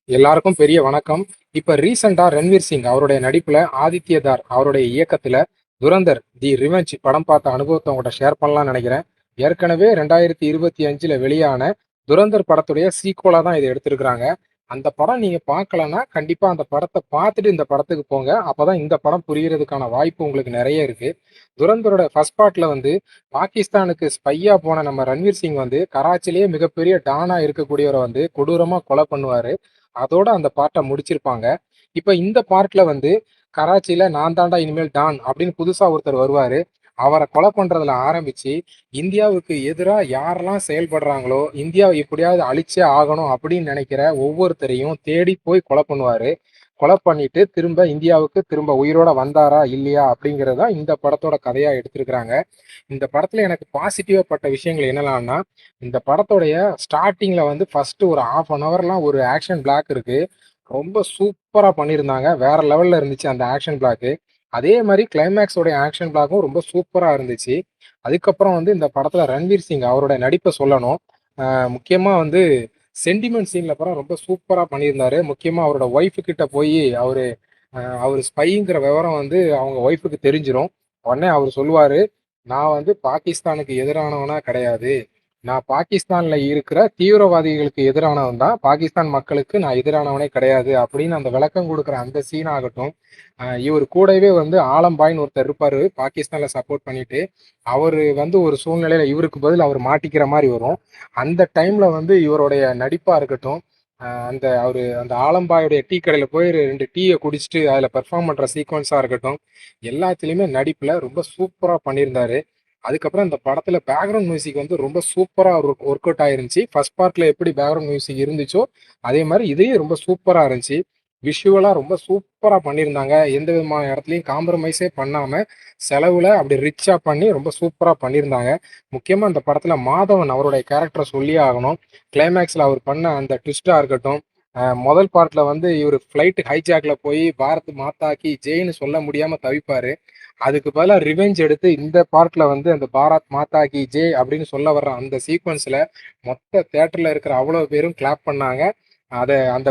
எல்லாருக்கும் பெரிய வணக்கம். இப்ப ரீசெண்டா ரன்வீர் சிங் அவருடைய நடிப்புல ஆதித்யதார் அவருடைய இயக்கத்துல துரந்தர் தி ரிவெஞ்ச் படம் பார்த்த அனுபவத்தை உங்கள்கிட்ட ஷேர் பண்ணலாம்னு நினைக்கிறேன். ஏற்கனவே 2025 வெளியான துரந்தர் படத்துடைய சீக்குவலா தான் இதை எடுத்திருக்கிறாங்க. அந்த படம் நீங்க பார்க்கலன்னா கண்டிப்பா அந்த படத்தை பார்த்துட்டு இந்த படத்துக்கு போங்க. அப்பதான் இந்த படம் புரியறதுக்கான வாய்ப்பு உங்களுக்கு நிறைய இருக்கு. துரந்தரோட ஃபர்ஸ்ட் பார்ட்ல வந்து பாகிஸ்தானுக்கு ஸ்பையா போன நம்ம ரன்வீர் சிங் வந்து கராச்சிலேயே மிகப்பெரிய டானா இருக்கக்கூடியவரை வந்து கொடூரமா கொலை பண்ணுவாரு. அதோட அந்த பார்ட்ட முடிச்சிருப்பாங்க. இப்ப இந்த பார்ட்ல வந்து கராச்சியில நான் தான்டா இனிமேல் டான் அப்படின்னு புதுசா ஒருத்தர் வருவாரு. அவர கொலை பண்றதுல ஆரம்பிச்சு, இந்தியாவுக்கு எதிரா யாரெல்லாம் செயல்படுறாங்களோ, இந்தியாவ எப்படியாவது அழிச்சே ஆகணும் அப்படின்னு நினைக்கிற ஒவ்வொருத்தரையும் தேடி போய் கொலை பண்ணுவாரு. கொலை பண்ணிட்டு திரும்ப இந்தியாவுக்கு திரும்ப உயிரோட வந்தாரா இல்லையா அப்படிங்கிறது தான் இந்த படத்தோட கதையா எடுத்திருக்கிறாங்க. இந்த படத்துல எனக்கு பாசிட்டிவா பட்ட விஷயங்கள் என்னலாம்னா, இந்த படத்தோடைய ஸ்டார்ட்டிங்ல வந்து ஃபர்ஸ்ட் ஒரு 1/2 ஹவர்லாம் ஒரு ஆக்ஷன் பிளாக் இருக்கு. ரொம்ப சூப்பரா பண்ணியிருந்தாங்க. வேற லெவல்ல இருந்துச்சு அந்த ஆக்ஷன் பிளாக்கு. அதே மாரி கிளைமேக்ஸோட ஆக்ஷன் பிளாக்கும் ரொம்ப சூப்பரா இருந்துச்சு. அதுக்கப்புறம் வந்து இந்த படத்துல ரன்வீர் சிங் அவரோட நடிப்ப சொல்லணும். முக்கியமா வந்து சென்டிமெண்ட் சீன்ல படம் ரொம்ப சூப்பரா பண்ணியிருந்தாரு. முக்கியமா அவரோட ஒய்ஃப் கிட்ட போயி அவரு ஸ்பைங்கிற விவரம் வந்து அவங்க ஒய்ஃப்க்கு தெரிஞ்சிரும். உடனே அவரு சொல்லுவாரு, "நான் வந்து பாகிஸ்தானுக்கு எதிரானவனா கிடையாது. நான் பாகிஸ்தான்ல இருக்கிற தீவிரவாதிகளுக்கு எதிரானவன் தான். பாகிஸ்தான் மக்களுக்கு நான் எதிரானவனே கிடையாது." அப்படின்னு அந்த விளக்கம் குடுக்குற அந்த சீன் ஆகட்டும். இவரு கூடவே வந்து ஆலம்பாய்ன்னு ஒருத்தர் இருப்பாரு, பாகிஸ்தான்ல சப்போர்ட் பண்ணிட்டு. அவரு வந்து ஒரு சூழ்நிலையில இவருக்கு பதில் அவர் மாட்டிக்கிற மாரி வரும். அந்த டைம்ல வந்து இவருடைய நடிப்பா இருக்கட்டும், அந்த ஆலம்பாயுடைய டீ கடையில போய் 2 டீய குடிச்சிட்டு அதுல பெர்ஃபார்ம் பண்ற சீக்வென்ஸா இருக்கட்டும், எல்லாத்துலயுமே நடிப்புல ரொம்ப சூப்பரா பண்ணியிருந்தாரு. அதுக்கப்புறம் இந்த படத்துல பேக்ரவுண்ட் மியூசிக் வந்து ரொம்ப சூப்பரா ஒர்க் அவுட் ஆயிருந்துச்சு. ஃபர்ஸ்ட் பார்ட்ல எப்படி பேக்ரவுண்ட் மியூசிக் இருந்துச்சோ, அதே மாரி இதையும் ரொம்ப சூப்பரா இருந்துச்சு. விஷுவலா ரொம்ப சூப்பரா பண்ணியிருந்தாங்க. எந்த விதமான இடத்துலயும் காம்ப்ரமைஸே பண்ணாம, செலவுல அப்படி ரிச்சா பண்ணி ரொம்ப சூப்பரா பண்ணியிருந்தாங்க. முக்கியமா இந்த படத்துல மாதவன் அவருடைய கேரக்டர சொல்லியே ஆகணும். கிளைமேக்ஸ்ல அவர் பண்ண அந்த ட்விஸ்ட்டா இருக்கட்டும், முதல் பார்ட்ல வந்து இவரு ஃப்ளைட் ஹைஜாக்ல போய் பாரத் மாதா கி ஜெய்ன்னு சொல்ல முடியாம தவிப்பாரு. அதுக்கு பதிலா ரிவெஞ்ச் எடுத்து இந்த பார்ட்ல வந்து அந்த பாரத் மாதா கி ஜெய் அப்படின்னு சொல்ல வர்ற அந்த சீக்வென்ஸ்ல மொத்த தியேட்டர்ல இருக்கிற அவ்வளவு பேரும் கிளாப் பண்ணாங்க. அந்த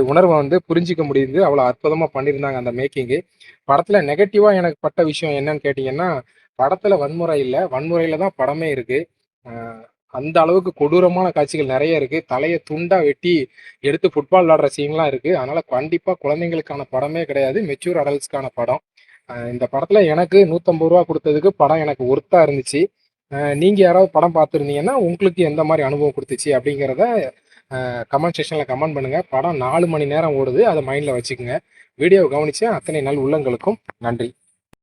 உணர்வ வந்து புரிஞ்சுக்க முடியுது. அவ்வளோ அற்புதமா பண்ணியிருந்தாங்க அந்த மேக்கிங்கு. படத்துல நெகட்டிவா எனக்கு பட்ட விஷயம் என்னன்னு கேட்டீங்கன்னா, படத்துல வன்முறை இல்ல. வன்முறையில தான் படமே இருக்கு. அ அந்த அளவுக்கு கொடூரமான காட்சிகள் நெறைய இருக்கு. தலைய துண்டா வெட்டி எடுத்து ஃபுட்பால் விளையாடுற சீன்லாம் இருக்கு. அதனால கண்டிப்பா குழந்தைங்களுக்கான படமே கிடையாது. மெச்சூர் அடல்ட்ஸ்க்கான படம். இந்த படத்துல எனக்கு ரூ. 150 குடுத்ததுக்கு படம் எனக்கு ஒர்த்தா இருந்துச்சு. நீங்க யாராவது படம் பார்த்துருந்தீங்கன்னா, உங்களுக்கு எந்த மாரி அனுபவம் குடுத்துச்சு அப்படிங்கிறத கமெண்ட் செக்ஷன்ல கமெண்ட் பண்ணுங்க. படம் 4 மணி நேரம் ஓடுது. அத மைண்ட்ல வச்சுக்கங்க. வீடியோவ கவனிச்ச அத்தனை நல் உள்ளங்களுக்கும் நன்றி.